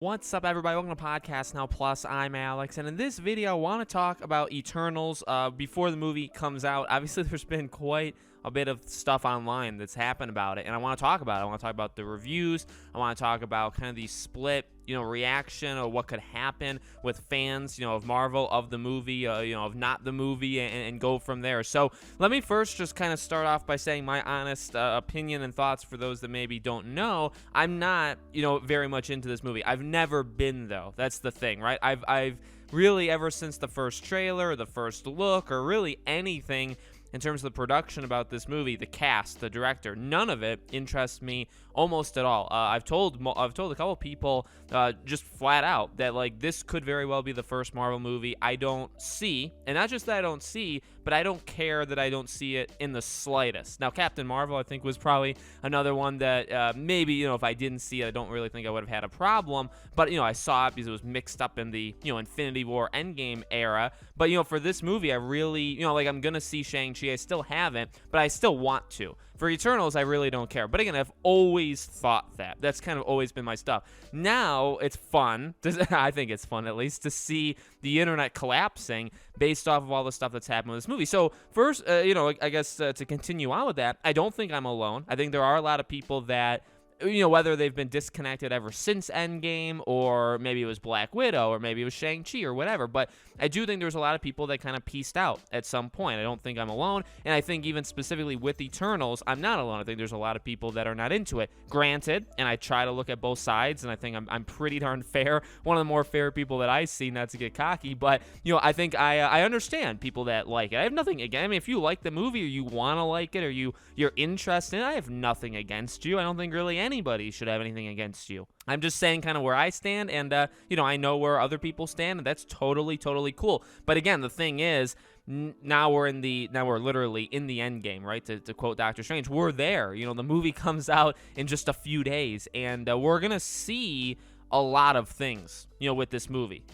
What's up, everybody? Welcome to Podcast Now Plus. I'm Alex, and in this video, I want to talk about Eternals before the movie comes out. Obviously, there's been quite a bit of stuff online that's happened about it, and I want to talk about it. I want to talk about the reviews. I want to talk about kind of the split, reaction or what could happen with fans, of Marvel, of the movie, of not the movie, and go from there. So let me first just kind of start off by saying my honest opinion and thoughts for those that maybe don't know. I'm not, very much into this movie. I've never been, though. That's the thing, right? I've really, ever since the first trailer, the first look, or really anything in terms of the production about this movie, the cast, the director, none of it interests me almost at all. I've told a couple people just flat out that this could very well be the first Marvel movie I don't see, and not just that I don't see, but I don't care that I don't see it in the slightest. Now, Captain Marvel, I think, was probably another one that maybe if I didn't see it, I don't really think I would have had a problem. But I saw it because it was mixed up in the Infinity War Endgame era. But for this movie, I really I'm gonna see Shang-Chi. I still haven't, but I still want to. For Eternals, I really don't care. But again, I've always thought that. That's kind of always been my stuff. Now, it's fun. I think it's fun, at least, to see the internet collapsing based off of all the stuff that's happened with this movie. So, first, I guess to continue on with that, I don't think I'm alone. I think there are a lot of people that whether they've been disconnected ever since Endgame, or maybe it was Black Widow, or maybe it was Shang-Chi, or whatever. But I do think there's a lot of people that kind of pieced out at some point. I don't think I'm alone. And I think even specifically with Eternals, I'm not alone. I think there's a lot of people that are not into it. Granted, and I try to look at both sides, and I think I'm pretty darn fair. One of the more fair people that I see, not to get cocky. But, I think I understand people that like it. I have nothing against. I mean, if you like the movie, or you want to like it, or you're interested in it, I have nothing against you. I don't think really anybody should have anything against you. I'm just saying kind of where I stand, and I know where other people stand, and that's totally cool. But again, the thing is, now we're literally in the end game, right? To quote Doctor Strange, we're there. The movie comes out in just a few days, and we're gonna see a lot of things, with this movie.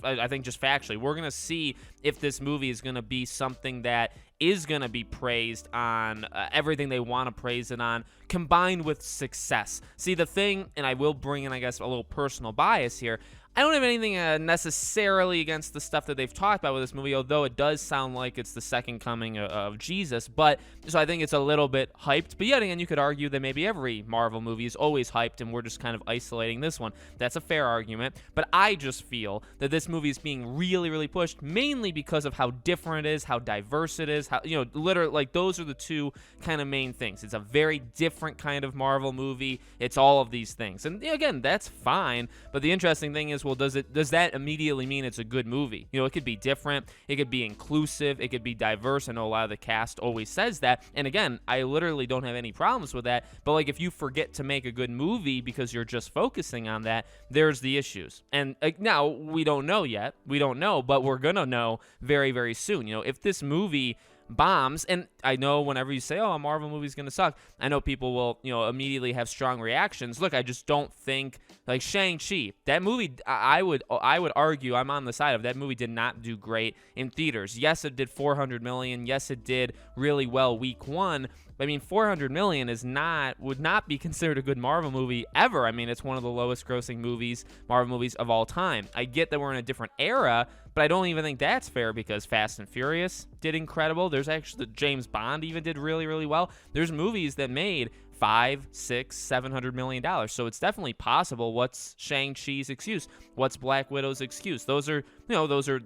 I think just factually, we're gonna see if this movie is gonna be something that is gonna be praised on everything they want to praise it on, combined with success. See, the thing, and I will bring in, I guess, a little personal bias here. I don't have anything necessarily against the stuff that they've talked about with this movie, although it does sound like it's the second coming of Jesus. But so I think it's a little bit hyped. But yet again, you could argue that maybe every Marvel movie is always hyped, and we're just kind of isolating this one. That's a fair argument. But I just feel that this movie is being really pushed, mainly because of how different it is, how diverse it is, how literally those are the two kind of main things. It's a very different kind of Marvel movie. It's all of these things, and again, that's fine. But the interesting thing is, well, does that immediately mean it's a good movie? It could be different, it could be inclusive, it could be diverse. I know a lot of the cast always says that, and again, I literally don't have any problems with that. But if you forget to make a good movie because you're just focusing on that, there's the issues. And now we don't know yet. We don't know, but we're gonna know very soon. If this movie bombs, and I know whenever you say, a Marvel movie's gonna suck, I know people will immediately have strong reactions. Look, I just don't think, Shang-Chi, that movie, I would argue, I'm on the side of that movie, did not do great in theaters. Yes, it did 400 million. Yes, it did really well week one. I mean, 400 million would not be considered a good Marvel movie ever. I mean, it's one of the lowest grossing Marvel movies of all time. I get that we're in a different era, but I don't even think that's fair, because Fast and Furious did incredible. There's actually James Bond even did really well. There's movies that made $500, $600, $700 million. So it's definitely possible. What's Shang-Chi's excuse? What's Black Widow's excuse? Those are,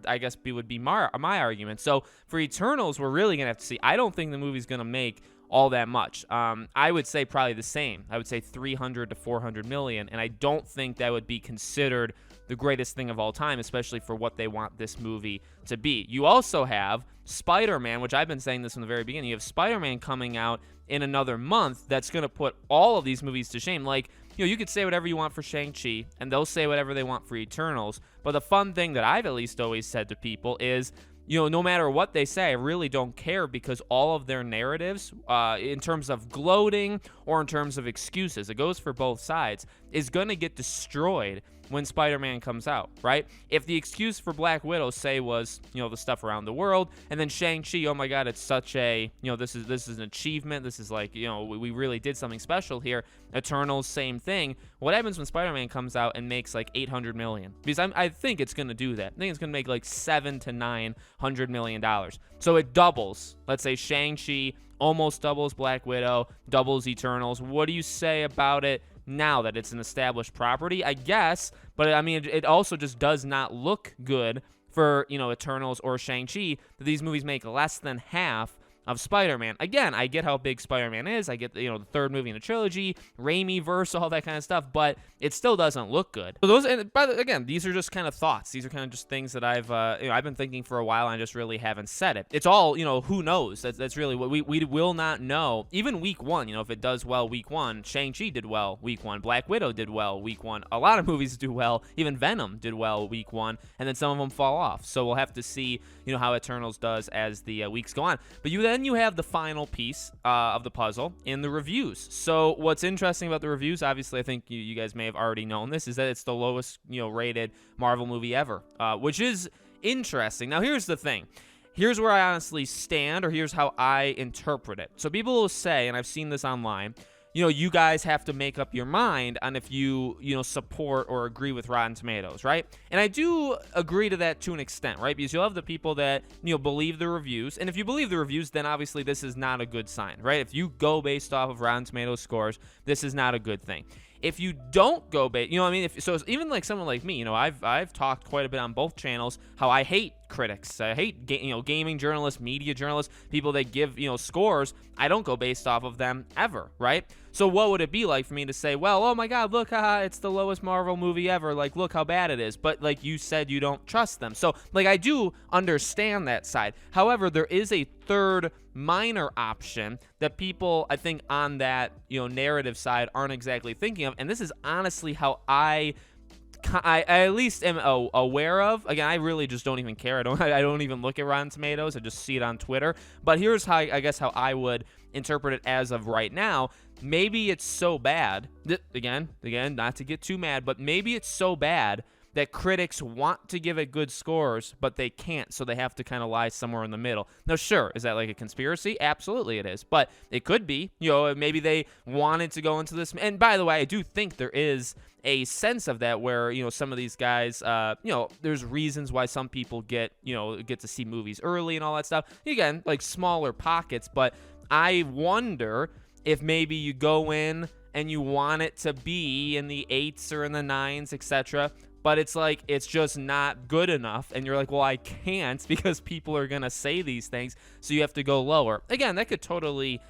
I guess, would be my argument. So for Eternals, we're really gonna have to see. I don't think the movie's gonna make all that much. I would say probably the same. I would say 300 to 400 million, and I don't think that would be considered the greatest thing of all time, especially for what they want this movie to be. You also have Spider-Man, which I've been saying this from the very beginning. You have Spider-Man coming out in another month that's going to put all of these movies to shame. You could say whatever you want for Shang-Chi, and they'll say whatever they want for Eternals, but the fun thing that I've at least always said to people is, no matter what they say, I really don't care, because all of their narratives, in terms of gloating or in terms of excuses, it goes for both sides, is going to get destroyed when Spider-Man comes out, right? If the excuse for Black Widow, say, was, the stuff around the world, and then Shang-Chi, oh my God, it's such a, this is an achievement. This is like, we really did something special here. Eternals, same thing. What happens when Spider-Man comes out and makes like 800 million? Because I think it's going to do that. I think it's going to make like $700 to $900 million. So it doubles. Let's say Shang-Chi almost doubles Black Widow, doubles Eternals. What do you say about it now that it's an established property? I guess, but I mean, it also just does not look good for, Eternals or Shang-Chi that these movies make less than half of Spider-Man. Again, I get how big Spider-Man is. I get, the third movie in a trilogy, Raimi verse, all that kind of stuff, but it still doesn't look good. So those, and again, these are just kind of thoughts. These are kind of just things that I've been thinking for a while, and I just really haven't said it. It's all, who knows? That's really what we will not know. Even week one, if it does well week one, Shang-Chi did well week one, Black Widow did well week one. A lot of movies do well. Even Venom did well week one, and then some of them fall off. So we'll have to see, how Eternals does as the weeks go on. But then you have the final piece of the puzzle in the reviews. So what's interesting about the reviews, obviously, I think you guys may have already known this, is that it's the lowest, rated Marvel movie ever, which is interesting. Now, here's the thing. Here's where I honestly stand, or here's how I interpret it. So people will say, and I've seen this online, you guys have to make up your mind on if you support or agree with Rotten Tomatoes, right? And I do agree to that to an extent, right? Because you'll have the people that, believe the reviews. And if you believe the reviews, then obviously this is not a good sign, right? If you go based off of Rotten Tomatoes scores, this is not a good thing. If you don't go based, so even like someone like me, I've talked quite a bit on both channels how I hate critics. I hate, gaming journalists, media journalists, people that give, scores. I don't go based off of them ever, right? So what would it be like for me to say, well, oh my God, look, haha, it's the lowest Marvel movie ever. Like, look how bad it is. But like you said, you don't trust them. So like, I do understand that side. However, there is a third minor option that people, I think, on that, narrative side aren't exactly thinking of. And this is honestly how I at least am aware of. Again, I really just don't even care. I don't even look at Rotten Tomatoes. I just see it on Twitter. But here's how how I would interpret it as of right now. Maybe it's so bad, again, not to get too mad, but maybe it's so bad that critics want to give it good scores, but they can't, so they have to kind of lie somewhere in the middle. Now, sure, is that like a conspiracy? Absolutely it is, but it could be. Maybe they wanted to go into this. And by the way, I do think there is a sense of that where, some of these guys, there's reasons why some people get to see movies early and all that stuff. Again, like smaller pockets, but I wonder if maybe you go in and you want it to be in the 8s or in the 9s, etc., but it's like, it's just not good enough. And you're like, well, I can't because people are going to say these things. So you have to go lower. Again, that could totally,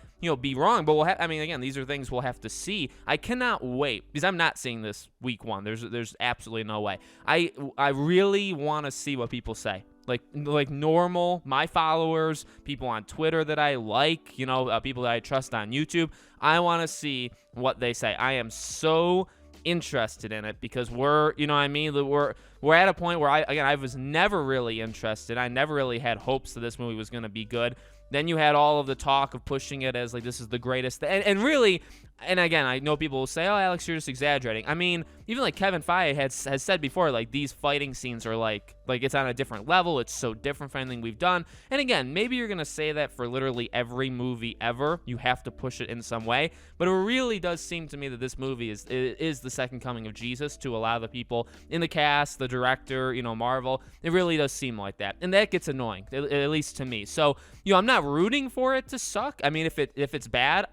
be wrong. But again, these are things we'll have to see. I cannot wait because I'm not seeing this week one. There's absolutely no way. I really want to see what people say. Like normal, my followers, people on Twitter that I like, people that I trust on YouTube. I want to see what they say. I am so interested in it because we're at a point where I was never really interested. I never really had hopes that this movie was going to be good. Then you had all of the talk of pushing it as like this is the greatest and really, and again, I know people will say, oh, Alex, you're just exaggerating. I mean, even like Kevin Feige has said before, like these fighting scenes are like it's on a different level. It's so different from anything we've done. And again, maybe you're going to say that for literally every movie ever. You have to push it in some way. But it really does seem to me that this movie is the second coming of Jesus to a lot of the people in the cast, the director, Marvel. It really does seem like that. And that gets annoying, at least to me. So, I'm not rooting for it to suck. I mean, if it's bad,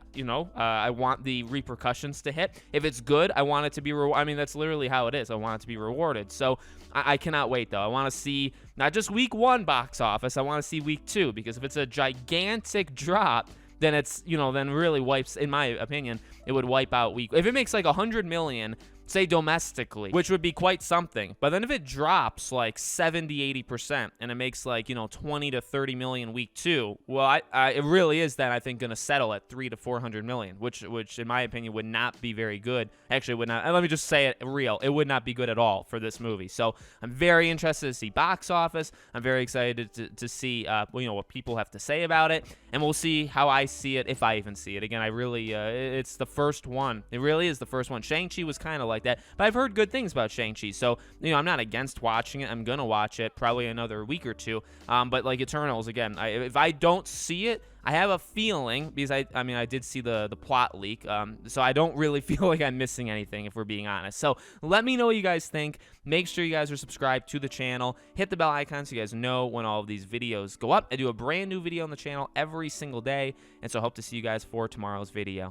I want the repercussions to hit. If it's good, I want it to be that's literally how it is. I want it to be rewarded. So I cannot wait, though. I want to see not just week one box office. I want to see week two, because if it's a gigantic drop, then it's, then really wipes, in my opinion, it would wipe out week. If it makes like 100 million, say domestically, which would be quite something. But then if it drops like 70-80% and it makes like 20 to 30 million week two, well, it really is then I think going to settle at 300 to 400 million, which in my opinion would not be very good. Actually, it would not. Let me just say it real. It would not be good at all for this movie. So I'm very interested to see box office. I'm very excited to see what people have to say about it, and we'll see how I see it, if I even see it. Again, I really it's the first one. It really is the first one. Shang-Chi was kind of like like that. But I've heard good things about Shang-Chi, so I'm not against watching it. I'm gonna watch it probably another week or two. But like Eternals, again, if I don't see it, I have a feeling, because I did see the plot leak, so I don't really feel like I'm missing anything, if we're being honest. So let me know what you guys think. Make sure you guys are subscribed to the channel. Hit the bell icon so you guys know when all of these videos go up. I do a brand new video on the channel every single day, and so I hope to see you guys for tomorrow's video.